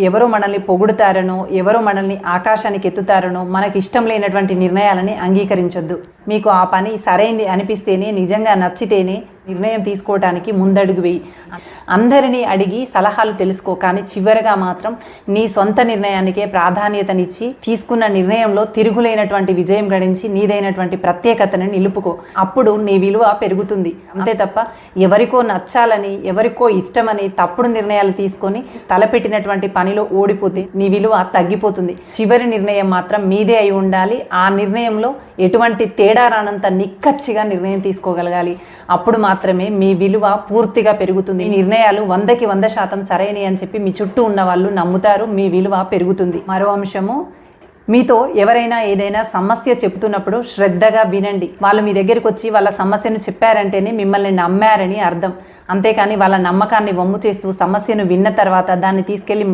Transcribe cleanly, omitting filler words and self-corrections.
ఎవరో మనల్ని పొగుడుతారనో, ఎవరో మనల్ని ఆకాశానికి ఎత్తుతారనో మనకి ఇష్టం లేనటువంటి నిర్ణయాలని అంగీకరించొద్దు. మీకు ఆ పని సరైంది అనిపిస్తేనే, నిజంగా నచ్చితేనే నిర్ణయం తీసుకోవటానికి ముందడుగు వేయి. అందరినీ అడిగి సలహాలు తెలుసుకో, కానీ చివరగా మాత్రం నీ సొంత నిర్ణయానికే ప్రాధాన్యతనిచ్చి తీసుకున్న నిర్ణయంలో తిరుగులేనటువంటి విజయం గడించి నీదైనటువంటి ప్రత్యేకతను నిలుపుకో. అప్పుడు నీ విలువ పెరుగుతుంది. అంతే తప్ప ఎవరికో నచ్చాలని, ఎవరికో ఇష్టమని తప్పుడు నిర్ణయాలు తీసుకొని తలపెట్టినటువంటి పనిలో ఓడిపోతే నీ విలువ తగ్గిపోతుంది. చివరి నిర్ణయం మాత్రం మీదే అయి ఉండాలి. ఆ నిర్ణయంలో ఎటువంటి తేడా రానంత నిక్కచ్చిగా నిర్ణయం తీసుకోగలగాలి. అప్పుడు మాత్రమే మీ విలువ పూర్తిగా పెరుగుతుంది. ఈ నిర్ణయాలు 100కి 100% సరైనవి అని చెప్పి మీ చుట్టూ ఉన్న వాళ్ళు నమ్ముతారు. మీ విలువ పెరుగుతుంది. మరో అంశము, మీతో ఎవరైనా ఏదైనా సమస్య చెప్తున్నప్పుడు శ్రద్ధగా వినండి. వాళ్ళు మీ దగ్గరికి వచ్చి వాళ్ళ సమస్యను చెప్పారంటేనే మిమ్మల్ని నమ్మారని అర్థం. అంతేకాని వాళ్ళ నమ్మకాన్ని వమ్ము చేస్తూ సమస్యను విన్న తర్వాత దాన్ని తీసుకెళ్ళి